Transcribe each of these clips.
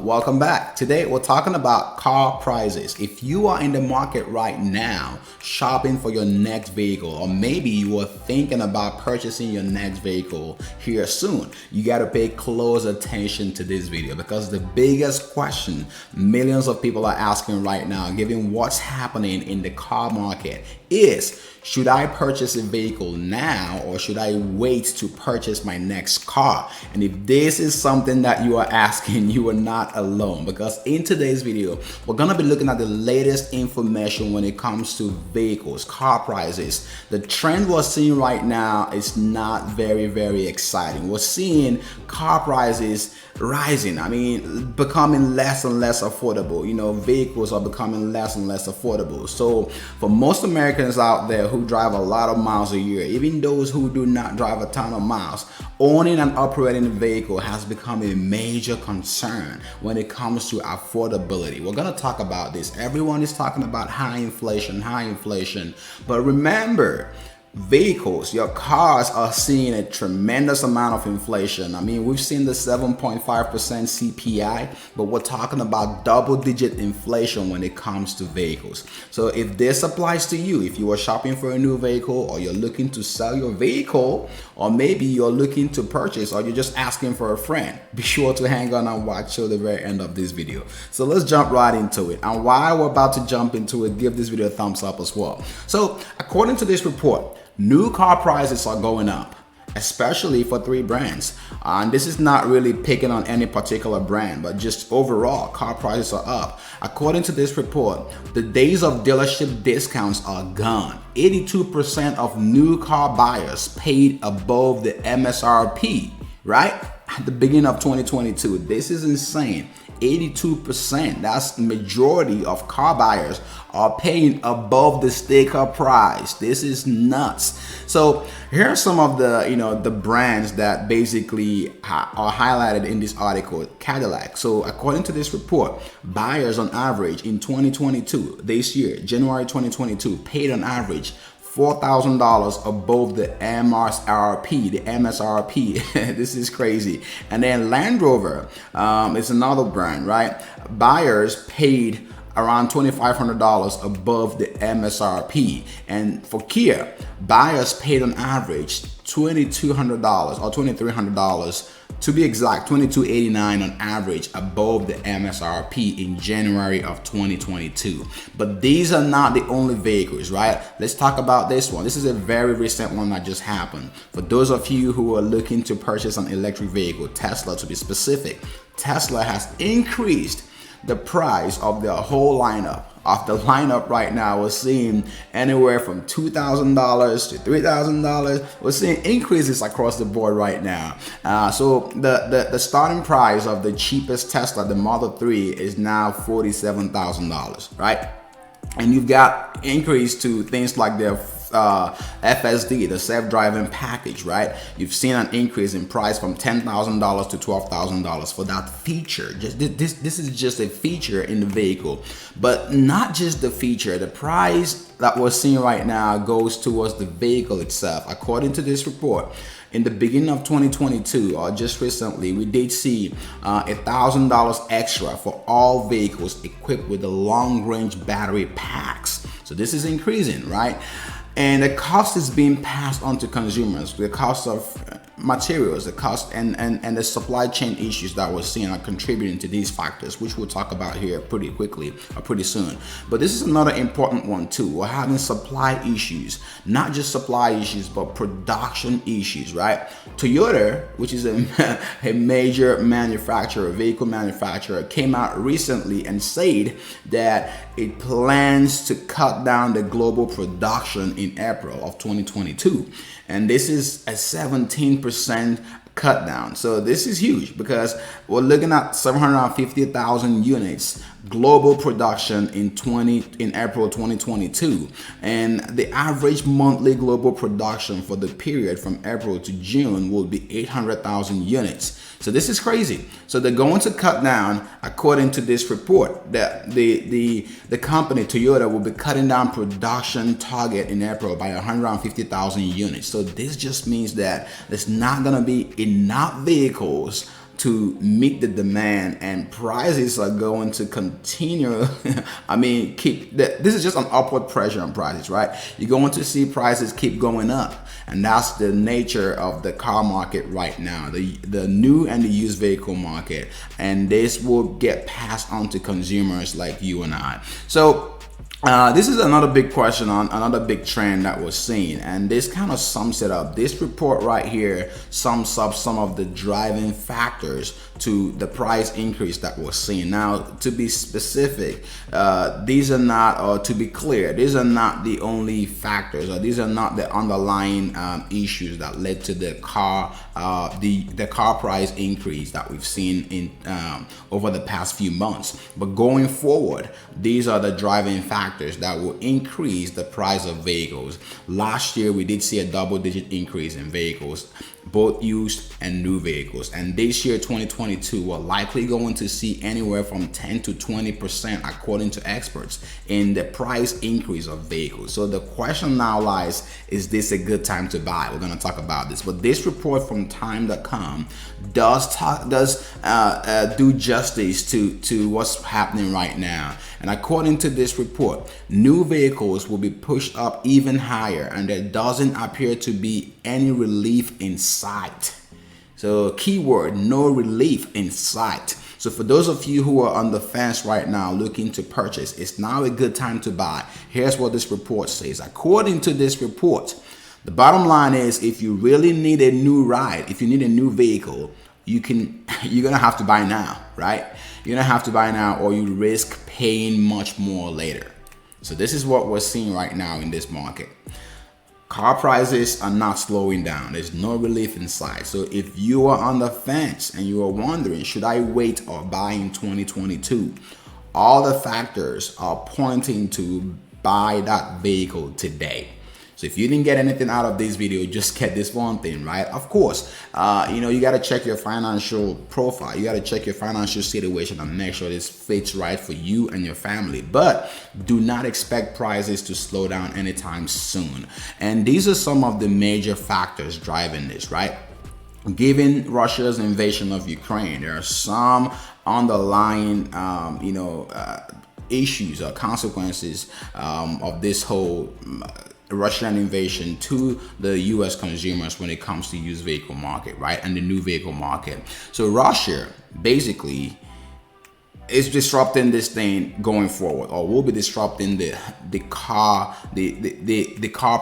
welcome back. Today we're talking about car prices. If you are in the market right now shopping for your next vehicle, or maybe you are thinking about purchasing your next vehicle here soon, you got to pay close attention to this video, because the biggest question millions of people are asking right now, given what's happening in the car market, is should I purchase a vehicle now or should I wait to purchase my next car? And if this is something that you are asking, you are not alone, because in today's video, we're gonna be looking at the latest information when it comes to vehicles, car prices. The trend we're seeing right now is not very exciting. We're seeing car prices rising. I mean, becoming less and less affordable. You know, vehicles are becoming less and less affordable. So for most Americans out there who drive a lot of miles a year, even those who do not drive a ton of miles, owning and operating a vehicle has become a major concern when it comes to affordability. We're gonna talk about this. Everyone is talking about high inflation, but remember, vehicles, your cars are seeing a tremendous amount of inflation. I mean, we've seen the 7.5% CPI, but we're talking about double-digit inflation when it comes to vehicles. So if this applies to you, if you are shopping for a new vehicle, or you're looking to sell your vehicle, or maybe you're looking to purchase, or you're just asking for a friend, be sure to hang on and watch till the very end of this video. So let's jump right into it. And while we're about to jump into it, give this video a thumbs up as well. So according to this report, new car prices are going up, especially for three brands. And this is not really picking on any particular brand, but just overall, car prices are up. According to this report, the days of dealership discounts are gone. 82% of new car buyers paid above the MSRP, right? At the beginning of 2022. This is insane. 82%, that's the majority of car buyers are paying above the sticker price. This is nuts. So here are some of the, the brands that basically are highlighted in this article. Cadillac. So according to this report, buyers on average in 2022, this year, January 2022, paid on average $4,000 above the MSRP, the MSRP. This is crazy. And then Land Rover, it's another brand, right? Buyers paid around $2,500 above the MSRP. And for Kia, buyers paid on average $2,200 or $2,300, to be exact, $2,289 on average above the MSRP in January of 2022. But these are not the only vehicles, right? Let's talk about this one. This is a very recent one that just happened. For those of you who are looking to purchase an electric vehicle, Tesla to be specific, Tesla has increased the price of their whole lineup. Off the lineup right now, we're seeing anywhere from $2,000 to $3,000. We're seeing increases across the board right now. So the starting price of the cheapest Tesla, the Model 3, is now $47,000, right? And you've got increase to things like their FSD, the self-driving package, right? You've seen an increase in price from $10,000 to $12,000 for that feature. This is just a feature in the vehicle, but not just the feature. The price that we're seeing right now goes towards the vehicle itself. According to this report, in the beginning of 2022, or just recently, we did see $1,000 extra for all vehicles equipped with the long-range battery packs. So this is increasing, right? And the cost is being passed on to consumers. The cost of materials, the cost and the supply chain issues that we're seeing are contributing to these factors, which we'll talk about here pretty quickly or pretty soon. But this is another important one too. We're having supply issues, not just supply issues, but production issues, right? Toyota, which is a major manufacturer, vehicle manufacturer, came out recently and said that it plans to cut down the global production in April of 2022. And this is a 17% cut down. So this is huge, because we're looking at 750,000 units global production in April 2022, and the average monthly global production for the period from April to June will be 800,000 units. So this is crazy. So they're going to cut down, according to this report, that the company Toyota will be cutting down production target in April by 150,000 units. So this just means that there's not going to be enough vehicles to meet the demand, and prices are going to continue. I mean, this is just an upward pressure on prices, right? You're going to see prices keep going up, and that's the nature of the car market right now, the new and the used vehicle market, and this will get passed on to consumers like you and I. So this is another big question on another big trend that we're seeing, and this kind of sums it up. This report right here sums up some of the driving factors to the price increase that we're seeing. Now, to be specific, these are not, or to be clear, these are not the only factors, or these are not the underlying issues that led to the car price increase that we've seen in over the past few months. But going forward, these are the driving factors that will increase the price of vehicles. Last year, we did see a double-digit increase in vehicles, both used and new vehicles. And this year, 2022, we're likely going to see anywhere from 10 to 20%, according to experts, in the price increase of vehicles. So the question now lies, is this a good time to buy? We're going to talk about this. But this report from Time.com does do justice to what's happening right now. And according to this report, new vehicles will be pushed up even higher, and there doesn't appear to be any relief in sight. So keyword, no relief in sight. So for those of you who are on the fence right now looking to purchase, it's now a good time to buy. Here's what this report says. According to this report, the bottom line is, if you really need a new ride, if you need a new vehicle, you're gonna have to buy now, right? You're gonna have to buy now, or you risk paying much more later. So this is what we're seeing right now in this market. Car prices are not slowing down. There's no relief in sight. So if you are on the fence and you are wondering, should I wait or buy in 2022? All the factors are pointing to buy that vehicle today. So if you didn't get anything out of this video, just get this one thing, right? Of course, you got to check your financial profile. You got to check your financial situation and make sure this fits right for you and your family. But do not expect prices to slow down anytime soon. And these are some of the major factors driving this, right? Given Russia's invasion of Ukraine, there are some underlying, issues or consequences of this whole Russian invasion to the US consumers when it comes to used vehicle market, right? And the new vehicle market. So Russia basically is disrupting this thing going forward, or will be disrupting the car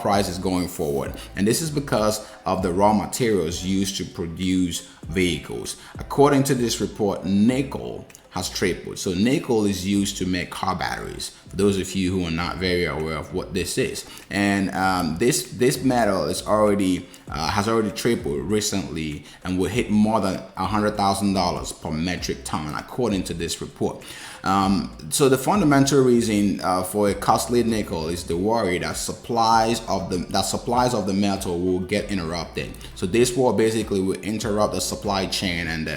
prices going forward. And this is because of the raw materials used to produce vehicles. According to this report, nickel has tripled. So nickel is used to make car batteries, for those of you who are not very aware of what this is. And this metal is has already tripled recently and will hit more than $100,000 per metric ton, according to this report. So the fundamental reason for a costly nickel is the worry that supplies of the metal will get interrupted. So this war basically will interrupt the supply chain and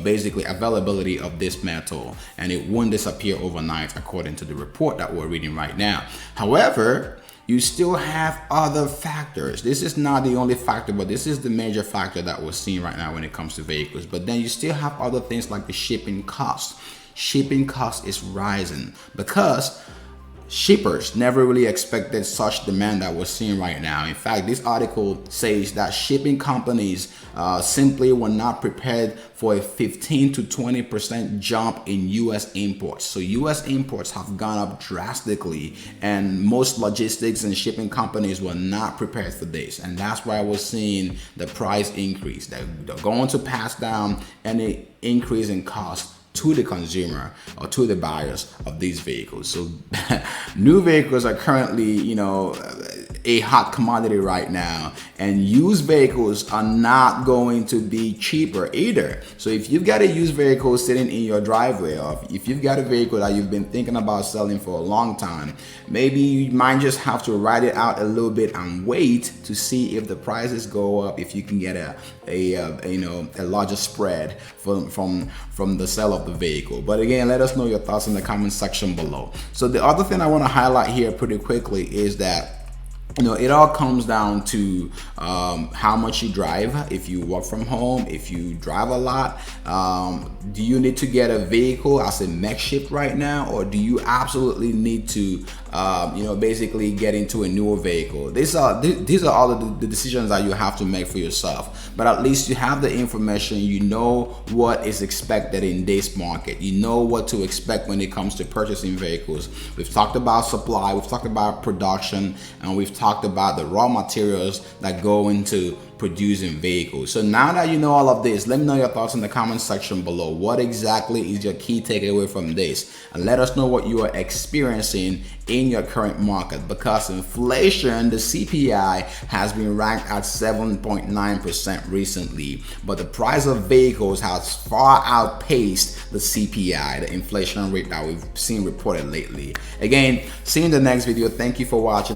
basically availability of this metal, and it won't disappear overnight, according to the report that we're reading right now. However, you still have other factors. This is not the only factor, but this is the major factor that we're seeing right now when it comes to vehicles. But then you still have other things like the shipping cost. Shipping cost is rising because shippers never really expected such demand that we're seeing right now. In fact, this article says that shipping companies simply were not prepared for a 15 to 20% jump in US imports. So US imports have gone up drastically, and most logistics and shipping companies were not prepared for this. And that's why we're seeing the price increase. They're going to pass down any increase in cost to the consumer or to the buyers of these vehicles. So new vehicles are currently, a hot commodity right now, and used vehicles are not going to be cheaper either. So if you've got a used vehicle sitting in your driveway, or if you've got a vehicle that you've been thinking about selling for a long time, maybe you might just have to ride it out a little bit and wait to see if the prices go up, if you can get a larger spread from the sale of the vehicle. But again, let us know your thoughts in the comment section below. So the other thing I want to highlight here pretty quickly is that it all comes down to how much you drive. If you work from home, if you drive a lot, do you need to get a vehicle as a makeshift right now, or do you absolutely need to basically get into a newer vehicle? These are all the decisions that you have to make for yourself. But at least you have the information. You know what is expected in this market. You know what to expect when it comes to purchasing vehicles. We've talked about supply, we've talked about production, and we've talked about the raw materials that go into producing vehicles. So now that you know all of this, let me know your thoughts in the comment section below. What exactly is your key takeaway from this? And let us know what you are experiencing in your current market, because inflation, the CPI, has been ranked at 7.9% recently, but the price of vehicles has far outpaced the CPI, the inflation rate that we've seen reported lately. Again, see you in the next video. Thank you for watching.